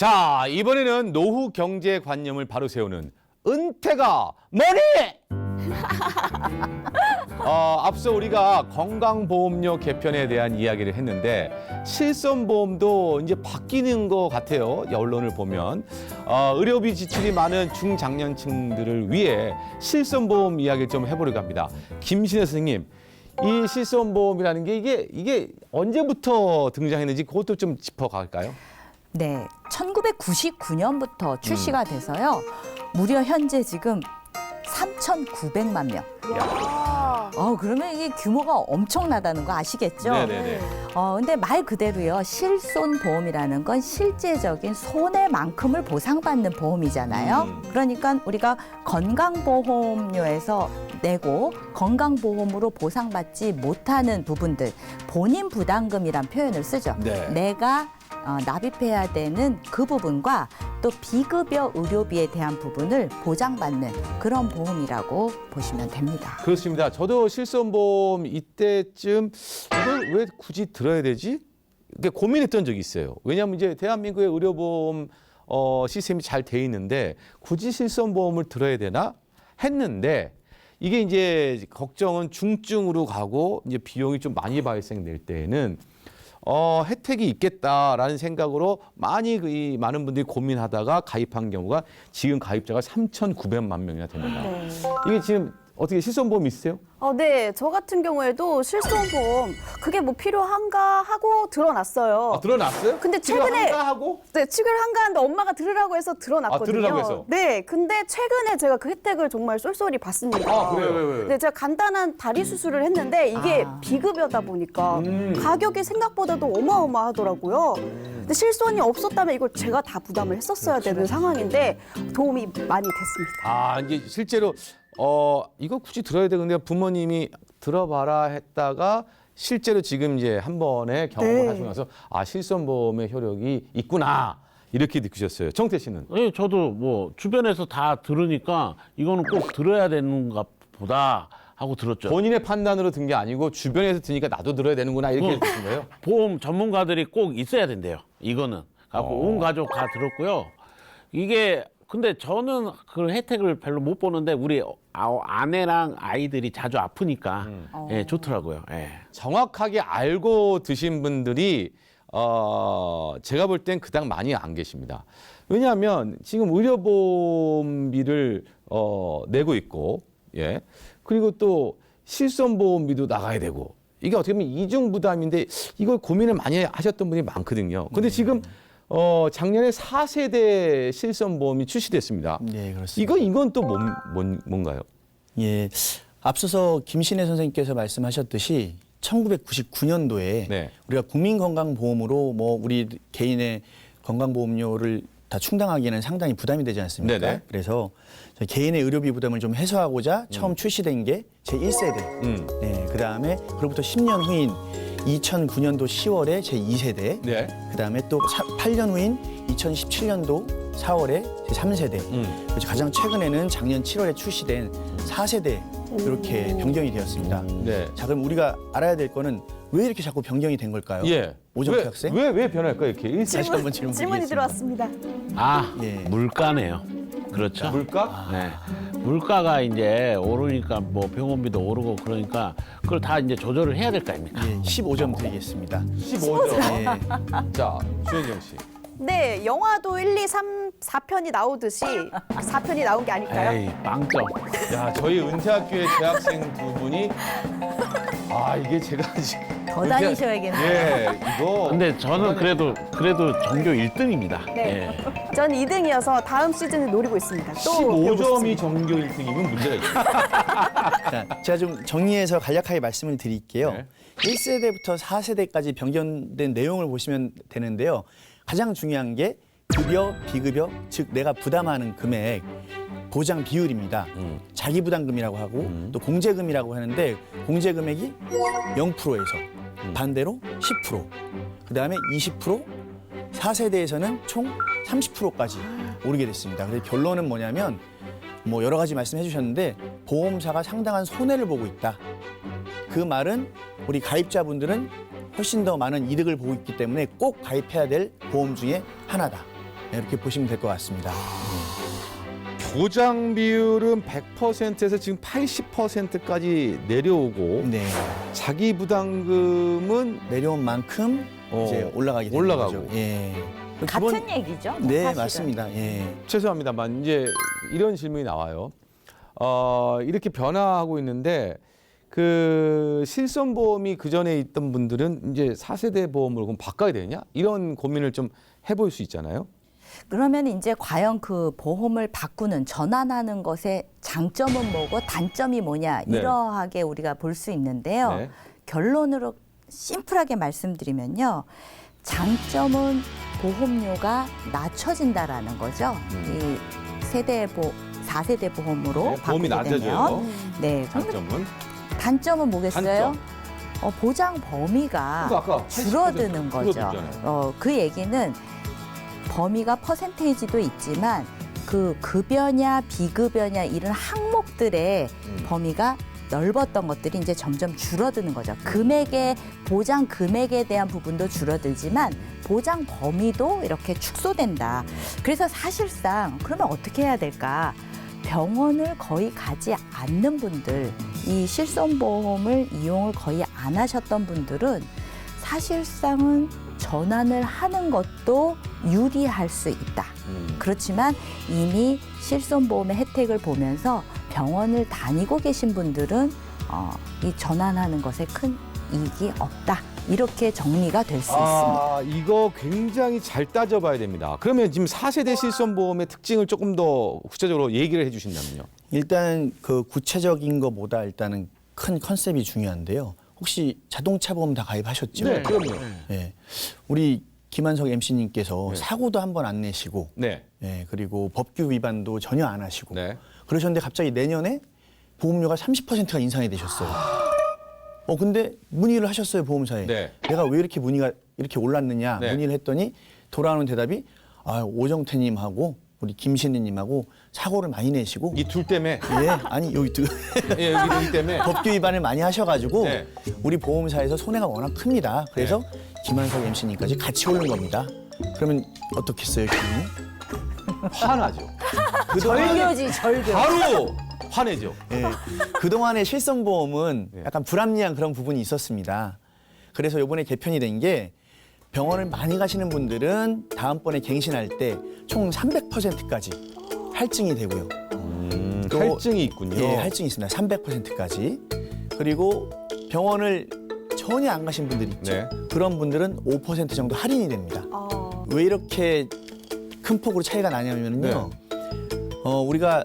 자, 이번에는 노후 경제관념을 바로 세우는 은퇴가 뭐니? 앞서 우리가 건강보험료 개편에 대한 이야기를 했는데 실손보험도 이제 바뀌는 것 같아요. 언론을 보면 의료비 지출이 많은 중장년층들을 위해 실손보험 이야기를 좀 해보려고 합니다. 김신혜 선생님, 이 실손보험이라는 게 이게 언제부터 등장했는지 그것도 좀 짚어갈까요? 네, 1999년부터 출시가 돼서요. 무려 현재 지금 3,900만 명. 그러면 이게 규모가 엄청나다는 거 아시겠죠? 네네네. 근데 말 그대로요. 실손보험이라는 건 실제적인 손해만큼을 보상받는 보험이잖아요. 그러니까 우리가 건강보험료에서 내고 건강보험으로 보상받지 못하는 부분들, 본인 부담금이란 표현을 쓰죠. 네. 내가 납입해야 되는 그 부분과 또 비급여 의료비에 대한 부분을 보장받는 그런 보험이라고 보시면 됩니다. 그렇습니다. 저도 실손보험 이때쯤 이걸 왜 굳이 들어야 되지? 이렇게 고민했던 적이 있어요. 왜냐하면 이제 대한민국의 의료보험 시스템이 잘 돼 있는데 굳이 실손보험을 들어야 되나 했는데 이게 이제 걱정은 중증으로 가고 이제 비용이 좀 많이 발생될 때에는 혜택이 있겠다라는 생각으로 많은 분들이 고민하다가 가입한 경우가 지금 가입자가 3,900만 명이나 됩니다. 네. 이게 지금 어떻게 실손보험 있으세요? 네, 저 같은 경우에도 실손보험 그게 뭐 필요한가 하고 들어놨어요. 들어놨어요? 근데 최근에 하고? 네, 치료한가 하는데 엄마가 들으라고 해서 들어놨거든요. 들으라고 해서? 네, 근데 최근에 제가 그 혜택을 정말 쏠쏠히 봤습니다. 그래요? 왜? 네, 제가 간단한 다리 수술을 했는데 이게 비급여다 보니까 가격이 생각보다도 어마어마하더라고요. 근데 실손이 없었다면 이걸 제가 다 부담을 했었어야 되는 상황인데 도움이 많이 됐습니다. 이제 실제로 이거 굳이 들어야 되는데 부모님이 들어봐라 했다가 실제로 지금 이제 한 번에 경험을 하시고 나서 실손보험의 효력이 있구나 이렇게 느끼셨어요. 정태 씨는? 예, 저도 뭐 주변에서 다 들으니까 이거는 꼭 들어야 되는가 보다 하고 들었죠. 본인의 판단으로 든 게 아니고 주변에서 드니까 나도 들어야 되는구나 이렇게 드신 거예요? 보험 전문가들이 꼭 있어야 된대요. 이거는. 갖고 온 가족 다 들었고요. 이게 근데 저는 그 혜택을 별로 못 보는데 우리 아내랑 아이들이 자주 아프니까 예, 좋더라고요. 예. 정확하게 알고 드신 분들이 제가 볼 땐 그닥 많이 안 계십니다. 왜냐하면 지금 의료보험비를 내고 있고, 예, 그리고 또 실손보험비도 나가야 되고 이게 어떻게 보면 이중 부담인데 이걸 고민을 많이 하셨던 분이 많거든요. 근데 지금 작년에 4세대 실손보험이 출시됐습니다. 네, 그렇습니다. 이건 또 뭔가요? 예, 앞서서 김신혜 선생님께서 말씀하셨듯이 1999년도에 네. 우리가 국민건강보험으로 우리 개인의 건강보험료를 다 충당하기에는 상당히 부담이 되지 않습니까? 네네. 그래서 저희 개인의 의료비 부담을 좀 해소하고자 처음 출시된 게 제1세대. 네, 그다음에 그로부터 10년 후인 2009년도 10월에 제2세대. 네. 그다음에 또 8년 후인 2017년도 4월에 제3세대. 그래서 가장 최근에는 작년 7월에 출시된 4세대 이렇게 변경이 되었습니다. 네. 자, 그럼 우리가 알아야 될 거는 왜 이렇게 자꾸 변경이 된 걸까요? 예. 오정태 학생? 왜 변할까요? 이렇게 다시 한번 질문 질문이 드리겠습니다. 들어왔습니다. 예. 물가네요. 그렇죠. 물가? 네. 물가가 이제 오르니까 뭐 병원비도 오르고 그러니까 그걸 다 이제 조절을 해야 될 거 아닙니까? 예, 15점 드리겠습니다. 15점. 예. 자, 주현정 씨. 네, 영화도 1, 2, 3, 4편이 나오듯이 4편이 나온 게 아닐까요? 에이, 빵점. 야, 저희 은퇴학교의 재학생 두 분이 이게 제가 지금 더 다니셔야겠네요. 예, 이거. 근데 저는 그래도 전교 1등입니다. 네. 전 2등이어서 다음 시즌을 노리고 있습니다. 또 15점이 전교 1등이면 문제가 있죠. 자, 제가 좀 정리해서 간략하게 말씀을 드릴게요. 네. 1세대부터 4세대까지 변경된 내용을 보시면 되는데요. 가장 중요한 게 급여, 비급여, 즉 내가 부담하는 금액, 보장 비율입니다. 자기 부담금이라고 하고 또 공제금이라고 하는데 공제금액이 0%에서 반대로 10%, 그다음에 20%, 4세대에서는 총 30%까지 오르게 됐습니다. 그래서 결론은 뭐냐면 여러 가지 말씀해 주셨는데 보험사가 상당한 손해를 보고 있다. 그 말은 우리 가입자분들은 훨씬 더 많은 이득을 보고 있기 때문에 꼭 가입해야 될 보험 중에 하나다. 이렇게 보시면 될 것 같습니다. 보장 비율은 100%에서 지금 80%까지 내려오고 네. 자기 부담금은 내려온 만큼 이제 올라가게 되는 올라가고. 거죠. 예. 같은 얘기죠. 뭐 네, 사실은. 맞습니다. 예. 죄송합니다만 이제 이런 질문이 나와요. 이렇게 변화하고 있는데 그 실손보험이 그 전에 있던 분들은 이제 4세대 보험으로 그럼 바꿔야 되냐? 이런 고민을 좀 해볼 수 있잖아요. 그러면 이제 과연 그 보험을 바꾸는 전환하는 것의 장점은 뭐고 단점이 뭐냐 네. 이러하게 우리가 볼 수 있는데요. 네. 결론으로 심플하게 말씀드리면요. 장점은 보험료가 낮춰진다라는 거죠. 이 4세대 보험으로 네, 보험이 바꾸게 낮아져요. 되면. 네. 그런데 장점은 단점은 뭐겠어요? 보장 범위가 그러니까 아까 줄어드는 80% 거죠. 줄어들잖아요. 그 얘기는 범위가 퍼센테이지도 있지만 그 급여냐 비급여냐 이런 항목들의 범위가 넓었던 것들이 이제 점점 줄어드는 거죠. 금액의 보장 금액에 대한 부분도 줄어들지만 보장 범위도 이렇게 축소된다. 그래서 사실상 그러면 어떻게 해야 될까? 병원을 거의 가지 않는 분들, 이 실손보험을 이용을 거의 안 하셨던 분들은 사실상은 전환을 하는 것도 유리할 수 있다. 그렇지만 이미 실손보험의 혜택을 보면서 병원을 다니고 계신 분들은 이 전환하는 것에 큰 이익이 없다. 이렇게 정리가 될 수 있습니다. 이거 굉장히 잘 따져봐야 됩니다. 그러면 지금 4세대 실손보험의 특징을 조금 더 구체적으로 얘기를 해주신다면요. 일단 그 구체적인 것보다 일단은 큰 컨셉이 중요한데요. 혹시 자동차 보험 다 가입하셨죠? 네, 그럼요. 네. 우리 김한석 MC님께서 네. 사고도 한 번 안 내시고, 네. 네, 그리고 법규 위반도 전혀 안 하시고, 네. 그러셨는데 갑자기 내년에 보험료가 30%가 인상이 되셨어요. 근데 문의를 하셨어요, 보험사에. 네. 내가 왜 이렇게 문의가 이렇게 올랐느냐 네. 문의를 했더니 돌아오는 대답이 오정태님하고 우리 김신희님하고 사고를 많이 내시고 이 둘 때문에 예, 아니 여기 예, 여기 때문에 법규 위반을 많이 하셔가지고 네. 우리 보험사에서 손해가 워낙 큽니다. 그래서 김한석 MC님까지 같이 오른 겁니다. 그러면 어떻겠어요, 기분이? 화나죠. 절교지, 절교. 바로 화내죠. 예, 그동안의 실손보험은 네. 약간 불합리한 그런 부분이 있었습니다. 그래서 이번에 개편이 된 게 병원을 많이 가시는 분들은 다음번에 갱신할 때 총 300%까지 할증이 되고요. 또- 할증이 있군요. 예, 할증이 있습니다. 300%까지. 그리고 병원을 전혀 안 가신 분들 있죠. 네. 그런 분들은 5% 정도 할인이 됩니다. 왜 이렇게 큰 폭으로 차이가 나냐면요. 우리가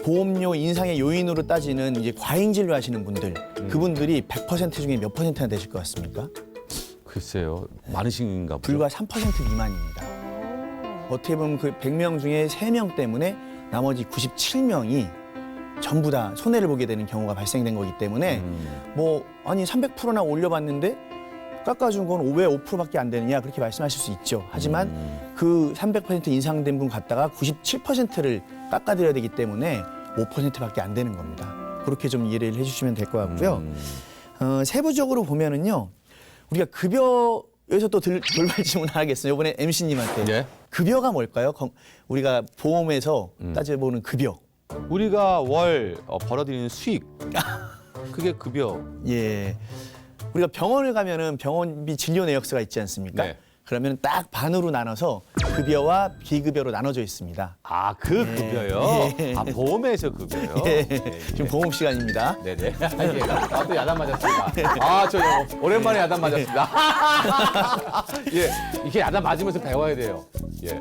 보험료 인상의 요인으로 따지는 이제 과잉 진료 하시는 분들, 그분들이 100% 중에 몇 %나 되실 것 같습니까? 글쎄요. 많으신가 보죠. 불과 3% 미만입니다. 어떻게 보면 그 100명 중에 3명 때문에 나머지 97명이 전부 다 손해를 보게 되는 경우가 발생된 거기 때문에 아니 300%나 올려봤는데 깎아준 건 왜 5%밖에 안 되느냐 그렇게 말씀하실 수 있죠. 하지만 그 300% 인상된 분 갖다가 97%를 깎아드려야 되기 때문에 5%밖에 안 되는 겁니다. 그렇게 좀 이해를 해주시면 될 것 같고요. 세부적으로 보면은요, 우리가 급여에서 또 돌발 질문 하겠어요. 이번에 MC님한테 예. 급여가 뭘까요? 우리가 보험에서 따져보는 급여. 우리가 월 벌어들이는 수익. 그게 급여. 예. 우리가 병원을 가면은 병원비 진료 내역서가 있지 않습니까? 네. 그러면 딱 반으로 나눠서 급여와 비급여로 나눠져 있습니다. 그 급여요? 예. 보험에서 급여요? 예. 예. 지금 보험 시간입니다. 네네. 또 야단 맞았습니다. 저 오랜만에 야단 맞았습니다. 예, 이렇게 야단 맞으면서 배워야 돼요. 예.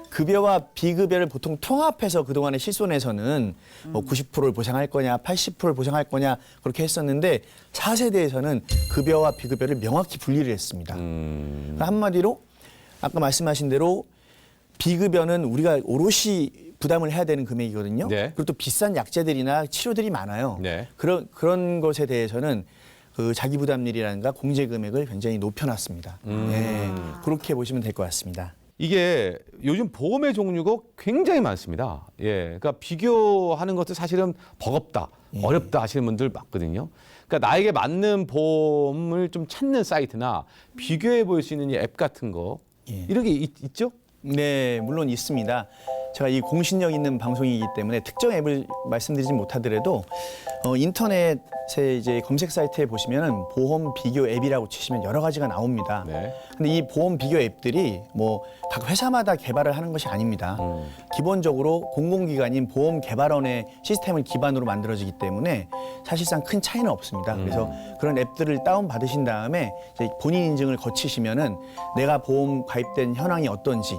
급여와 비급여를 보통 통합해서 그동안의 실손에서는 뭐 90%를 보상할 거냐, 80%를 보상할 거냐 그렇게 했었는데 4세대에서는 급여와 비급여를 명확히 분리를 했습니다. 그러니까 한마디로 아까 말씀하신 대로 비급여는 우리가 오롯이 부담을 해야 되는 금액이거든요. 네. 그리고 또 비싼 약제들이나 치료들이 많아요. 네. 그런 것에 대해서는 그 자기 부담률이라든가 공제 금액을 굉장히 높여놨습니다. 예, 그렇게 보시면 될 것 같습니다. 이게 요즘 보험의 종류가 굉장히 많습니다. 예. 그러니까 비교하는 것도 사실은 버겁다, 어렵다 하시는 분들 많거든요. 그러니까 나에게 맞는 보험을 좀 찾는 사이트나 비교해 볼 수 있는 이 앱 같은 거 예. 이런 게 있죠? 네, 물론 있습니다. 제가 이 공신력 있는 방송이기 때문에 특정 앱을 말씀드리진 못하더라도 인터넷에 이제 검색 사이트에 보시면은 보험 비교 앱이라고 치시면 여러 가지가 나옵니다. 네. 근데 이 보험 비교 앱들이 뭐 각 회사마다 개발을 하는 것이 아닙니다. 기본적으로 공공기관인 보험개발원의 시스템을 기반으로 만들어지기 때문에 사실상 큰 차이는 없습니다. 그래서 그런 앱들을 다운 받으신 다음에 이제 본인 인증을 거치시면은 내가 보험 가입된 현황이 어떤지,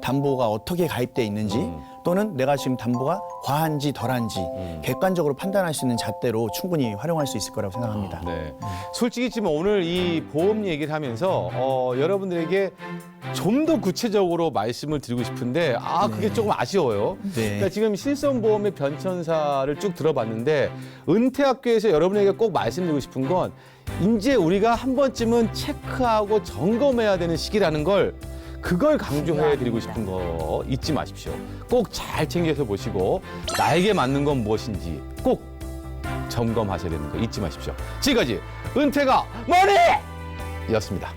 담보가 어떻게 가입돼 있는지 또는 내가 지금 담보가 과한지 덜한지 객관적으로 판단할 수 있는 잣대로 충분히 활용할 수 있을 거라고 생각합니다. 네. 솔직히 지금 오늘 이 보험 얘기를 하면서 여러분들에게 좀 더 구체적으로 말씀을 드리고 싶은데 그게 조금 아쉬워요. 네. 그러니까 지금 실손보험의 변천사를 쭉 들어봤는데 은퇴학교에서 여러분에게 꼭 말씀드리고 싶은 건 이제 우리가 한 번쯤은 체크하고 점검해야 되는 시기라는 걸 그걸 강조해 드리고 싶은 거 잊지 마십시오. 꼭 잘 챙겨서 보시고 나에게 맞는 건 무엇인지 꼭 점검하셔야 되는 거 잊지 마십시오. 지금까지 은퇴가 뭐니? 였습니다.